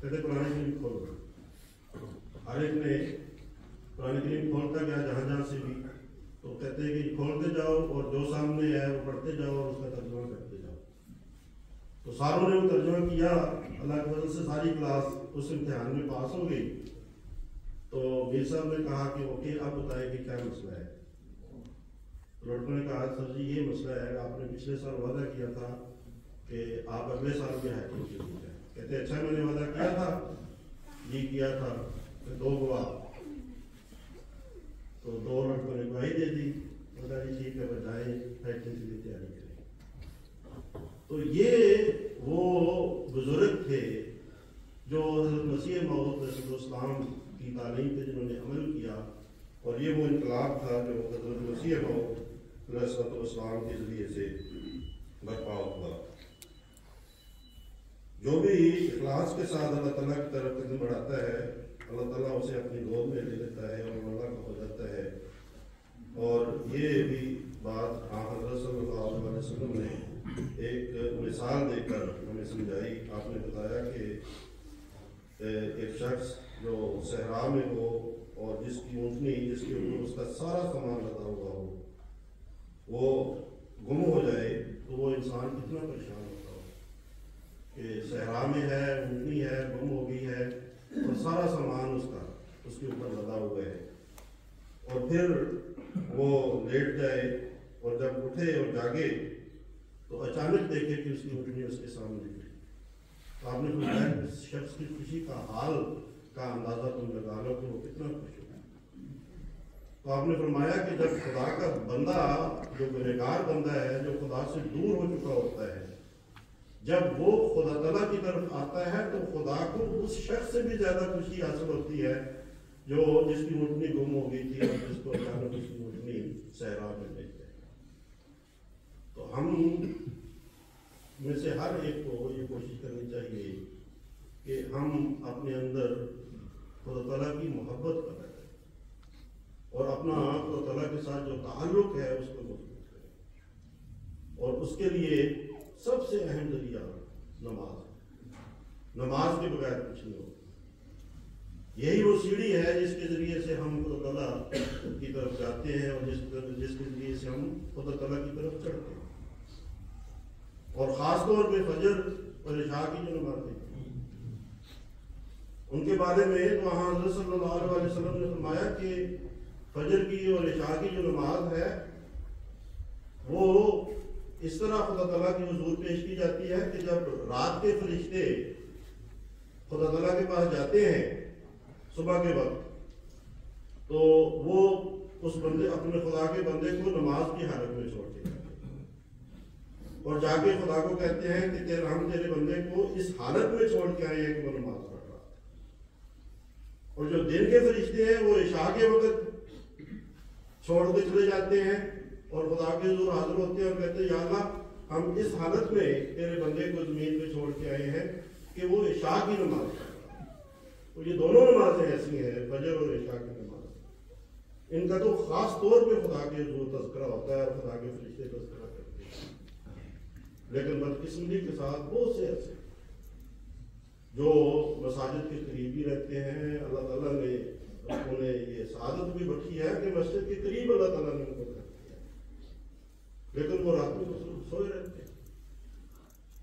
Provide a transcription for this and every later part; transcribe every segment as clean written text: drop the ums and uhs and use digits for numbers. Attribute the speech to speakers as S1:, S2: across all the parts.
S1: کہتے قرآن کریم کھولو. ہر ایک نے قرآن کریم کھولتا گیا جہاں جہاں سے بھی. تو کہتے ہیں کہ کھولتے جاؤ اور جو سامنے ہے وہ پڑھتے جاؤ اور اس کا ترجمہ کرتے جاؤ. تو ساروں نے وہ ترجمہ کیا. اللہ کی وجہ سے ساری کلاس اس امتحان میں پاس ہو گئی. تو میر صاحب نے کہا کہ اوکے اب بتائیں کہ کیا مسئلہ ہے. لڑکوں نے کہا سر جی یہ مسئلہ ہے, آپ نے پچھلے سال وعدہ کیا تھا کہ آپ اگلے سال بھی ہائی کورٹ کے لیے جائیں. کہتے اچھا میں نے وعدہ کیا تھا, جی کیا تھا. 2 گواہ, تو 2 لڑکوں نے گواہی دے دی. بتا جی ٹھیک ہے بجائیں ہائی کورٹ کے لیے تیاری کریں. تو یہ وہ بزرگ تھے جو حضرت مسیح موعود علیہ السلام کی تعلیم پہ جنہوں نے عمل کیا, اور یہ وہ انقلاب تھا جو حضرت مسیح موعود علیہ السلام کے ذریعے سے برپا ہوا. جو بھی اخلاص کے ساتھ اللہ تعالیٰ کی طرف قدم بڑھاتا ہے, اللہ تعالیٰ اسے اپنی گود میں لے لیتا ہے اور اللہ کا ہو جاتا ہے. اور یہ بھی بات حضرت صلی اللہ علیہ وسلم نے ایک مثال دے کر ہمیں سمجھائی. آپ نے بتایا کہ ایک شخص جو صحرا میں ہو اور جس کی اونٹنی جس کے اوپر اس کا سارا سامان لدا ہوا ہو وہ گم ہو جائے تو وہ انسان کتنا پریشان ہوتا ہو کہ صحرا میں ہے, اونٹنی ہے, گم ہو گئی ہے اور سارا سامان اس کے اوپر لدا ہوا ہے. اور پھر وہ لیٹ جائے اور جب اٹھے اور جاگے تو اچانک دیکھے کہ اس کی اونٹنی اس کے سامنے ہے. تو آپ نے فرمایا اس شخص کی خوشی کا حال کا اندازہ تم لگا لو کہ وہ کتنا خوش ہو. تو آپ نے فرمایا کہ جب خدا کا بندہ جو گنہگار بندہ ہے, جو خدا سے دور ہو چکا ہوتا ہے, جب وہ خدا تعالیٰ کی طرف آتا ہے تو خدا کو اس شخص سے بھی زیادہ خوشی حاصل ہوتی ہے جو جس کی اونٹنی گم ہو گئی تھی اور جس کو اچانک اس کی اونٹنی صحرا میں لے گئے. تو ہم میں سے ہر ایک کو یہ کوشش کرنی چاہیے کہ ہم اپنے اندر خدا تعالیٰ کی محبت پیدا کریں اور اپنا خدا تعالیٰ کے ساتھ جو تعلق ہے اس کو مضبوط کریں. اور اس کے لیے سب سے اہم ذریعہ نماز ہے. نماز کے بغیر کچھ نہیں ہوگا. یہی وہ سیڑھی ہے جس کے ذریعے سے ہم خدا تعالیٰ کی طرف جاتے ہیں اور جس کے ذریعے سے ہم خدا تعالیٰ کی طرف چڑھتے ہیں. اور خاص طور پہ فجر اور عشاء کی جو نمازیں ان کے بارے میں تو وہاں حضرت صلی اللہ علیہ وسلم نے فرمایا کہ فجر کی اور عشاء کی جو نماز ہے وہ اس طرح خدا تعالیٰ کی حضور پیش کی جاتی ہے کہ جب رات کے فرشتے خدا تعالیٰ کے پاس جاتے ہیں صبح کے وقت تو وہ اس بندے اپنے خدا کے بندے کو نماز کی حالت میں چھوڑ کے جاتے ہیں اور جا کے خدا کو کہتے ہیں کہ ہم تیرے بندے کو اس حالت میں چھوڑ کے آئے ہیں کہ وہ نماز پڑھ رہا تھا. اور جو دن کے فرشتے ہیں وہ عشاء کے وقت چھوڑ کے چلے جاتے ہیں اور خدا کے حضور حاضر ہوتے ہیں اور کہتے ہیں یا اللہ ہم اس حالت میں تیرے بندے کو زمین پہ چھوڑ کے آئے ہیں کہ وہ عشاء کی نماز پڑھ رہا ہے. تو یہ دونوں نمازیں ایسی ہیں فجر اور عشاء کی نماز. ان کا تو خاص طور پہ خدا کے حضور تذکرہ ہوتا ہے اور خدا کے فرشتے تذکرہ کرتے ہیں. لیکن بدقسمتی کے ساتھ بہت سے ایسے جو مساجد کے قریب ہی رہتے ہیں, اللہ تعالیٰ نے انہیں یہ سعادت بھی بخشی ہے کہ مسجد کے قریب اللہ تعالیٰ نے ان کو کر دیا, لیکن وہ رات میں سوئے رہتے ہیں.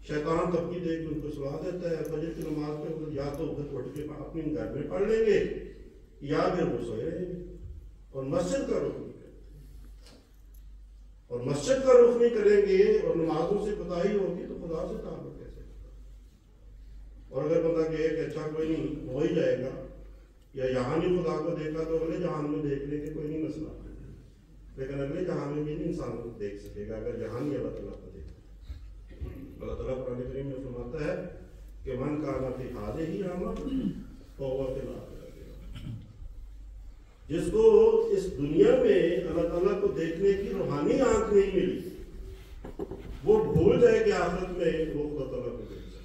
S1: شیطان تبکی دے کے ان کو سلا دیتا ہے. فجر کی نماز پہ یا تو اٹھ کے اپنے گھر میں پڑھ لیں گے یا پھر وہ سوئے رہیں گے اور مسجد کا رخ نہیں کرتے. اور مسجد کا رخ نہیں کریں گے اور نمازوں سے کوتاہی ہوگی تو خدا سے تعلق کیسے ہوگا. اور اگر بندہ کہے کہ اچھا کوئی نہیں ہو ہی جائے گا یا یہاں نہیں خدا کو دیکھا تو اگلے جہان میں دیکھ لیں گے, کوئی نہیں مسئلہ. لیکن اگلے جہان میں بھی نہیں انسان کو دیکھ سکے گا اگر جہان ہی اللہ تعالیٰ کو دیکھا. اللہ تعالیٰ قرآن کریم میں فرماتا ہے کہ من کان فی ہذہ اعمیٰ فہو فی الآخرۃ اعمیٰ. جس کو اس دنیا میں اللہ تعالیٰ کو دیکھنے کی روحانی آنکھ نہیں ملی وہ بھول جائے کہ آخرت میں وہ خدا تعالیٰ کو دیکھ سکے.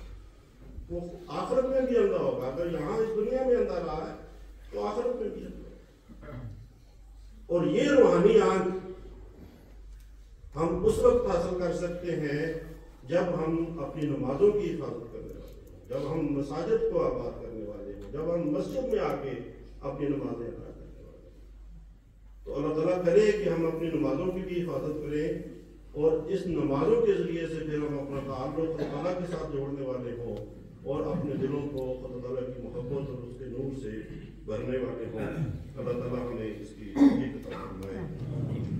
S1: وہ آخرت میں بھی اندھا ہوگا. اگر یہاں اس دنیا میں اندھا رہا ہے تو آخرت میں بھی اندھا ہوگا. اور یہ روحانی آنکھ ہم اس وقت حاصل کر سکتے ہیں جب ہم اپنی نمازوں کی حفاظت کرنے والے ہیں. جب ہم مساجد کو آباد کرنے والے ہوں، جب ہم مسجد میں آ کے اپنی نمازیں ادا کرنے والے ہیں، تو اللہ تعالیٰ کرے کہ ہم اپنی نمازوں کی بھی حفاظت کریں، اور اس نمازوں کے ذریعے سے پھر ہم اپنا تعلق اللہ تعالیٰ کے ساتھ جوڑنے والے ہوں، اور اپنے دلوں کو اللہ تعالیٰ کی محبت اور اس کے نور سے بھرنے والے ہوں۔ اللہ تعالیٰ ہمیں اس کی عطا فرمائے۔